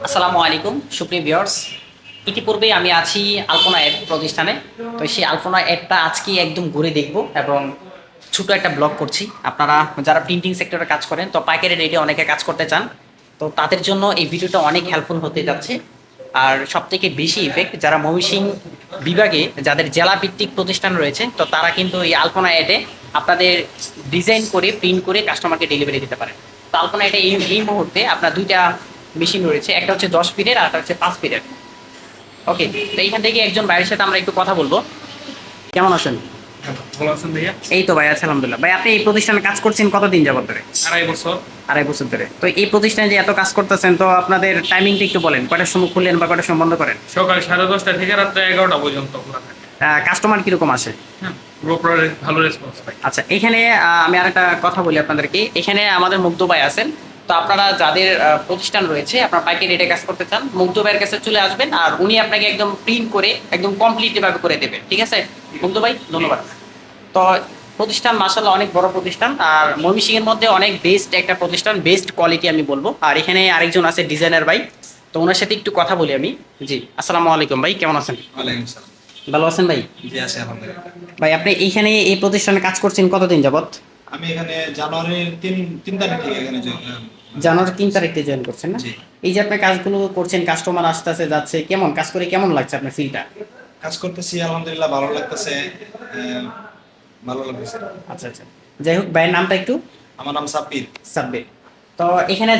আসসালামু আলাইকুম সুপ্রিয় ভিউয়ার্স। ইতিপূর্বে আমি আছি আলপনা এড প্রতিষ্ঠানে। তো সেই আলপনা এডটা আজকে একদম ঘুরে দেখব এবং ছোট একটা ব্লগ করছি। আপনারা যারা প্রিন্টিং সেক্টরে কাজ করেন, তো পাইকারি রেটে অনেকে কাজ করতে চান, তো তাদের জন্য এই ভিডিওটা অনেক হেল্পফুল হতে যাচ্ছে। আর সবথেকে বেশি ইফেক্ট যারা ময়মনসিংহ বিভাগে যাদের জেলা ভিত্তিক প্রতিষ্ঠান রয়েছে, তো তারা কিন্তু এই আলপনা এডে আপনাদের ডিজাইন করে প্রিন্ট করে কাস্টমারকে ডেলিভারি দিতে পারেন। তো আলপনা এডে এই মুহূর্তে আপনার দুইটা মেশিন রয়েছে, একটা হচ্ছে 10 ফিটের আর একটা হচ্ছে 5 ফিটের। ওকে, তো এইখান থেকে একজন ভাইয়ের সাথে আমরা একটু কথা বলবো। কেমন আছেন? ভালো আছেন ভাইয়া? এই তো ভাই আছে আলহামদুলিল্লাহ। ভাই আপনি এই প্রতিষ্ঠানে কাজ করছেন কতদিন যাবত ধরে? 2.5 বছর। 2.5 বছর ধরে। তো এই প্রতিষ্ঠানে যে এত কাজ করতেছেন, তো আপনাদের টাইমিংটা একটু বলেন, কয়টার সময় খুললেন বা কয়টার সময় বন্ধ করেন? সকাল 10:30 থেকে রাত্রে 11টা পর্যন্ত খোলা থাকে। কাস্টমার কিরকম আসে? হ্যাঁ, পুরো ভালো রেসপন্স পাই। আচ্ছা, এখানে আমি আরেকটা কথা বলি আপনাদেরকে। এখানে আমাদের মুগ্ধ ভাই আছেন। তো আপনারা যাদের প্রতিষ্ঠান রয়েছে, আপনারা পাইকারি রেটে কাজ করতে চান, মুগ্ধ ভাইয়ের কাছে চলে আসবেন আর উনি আপনাকে একদম প্রিন্ট করে একদম কমপ্লিটলি ভাবে করে দেবেন। ঠিক আছে মুগ্ধ ভাই, ধন্যবাদ। তো প্রতিষ্ঠান মাশাআল্লাহ অনেক বড় প্রতিষ্ঠান, আর ময়মনসিংহের মধ্যে অনেক বেস্ট একটা প্রতিষ্ঠান, বেস্ট কোয়ালিটি আমি বলবো। আর এখানে আরেকজন আছে ডিজাইনার ভাই, তো ওনার সাথে একটু কথা বলি আমি। জি, আসসালামু আলাইকুম ভাই, কেমন আছেন? ওয়ালাইকুম সালাম। ভালো আছেন ভাই? জি আছি আলহামদুলিল্লাহ। ভাই আপনি এইখানে এই প্রতিষ্ঠানে কাজ করছেন কতদিন যাবত? আমি এখানে জানুয়ারির তিন তারিখ থেকে এখানে জানুয়ারি 3 তারিখে জয়েন করছেন না? জি। এই যে আপনি কাজগুলো করছেন, কাস্টমার আসতেছে যাচ্ছে, কেমন কাজ করে কেমন লাগছে আপনার ফিলটা? কাজ করতেছি আলহামদুলিল্লাহ, ভালো লাগতেছে। ভালো লাগতেছে। আচ্ছা আচ্ছা, যাই হোক ভাইয়ের নামটা একটু। আমার নাম সাব্বির। সাব্বির। তো এখানে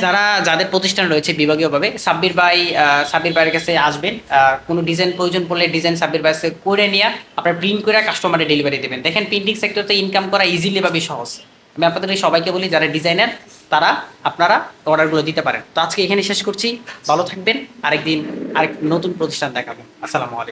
যাদের প্রতিষ্ঠান রয়েছে বিভাগীয়ভাবে, সাব্বির ভাইয়ের কাছে আসবেন। কোনো ডিজাইন প্রয়োজন পড়লে ডিজাইন সাব্বির ভাইয়ের কাছে করে নিয়ে আপনার প্রিন্ট করে কাস্টমারে ডেলিভারি দেবেন। দেখেন প্রিন্টিং সেক্টরতে ইনকাম করা ইজিলি ভাবে সহজ। আমি আপনাদের সবাইকে বলি যারা ডিজাইনার, তারা আপনারা অর্ডারগুলো দিতে পারেন। তো আজকে এখানে শেষ করছি, ভালো থাকবেন। আরেক নতুন প্রতিষ্ঠান দেখাবেন। আসসালামু আলাইকুম।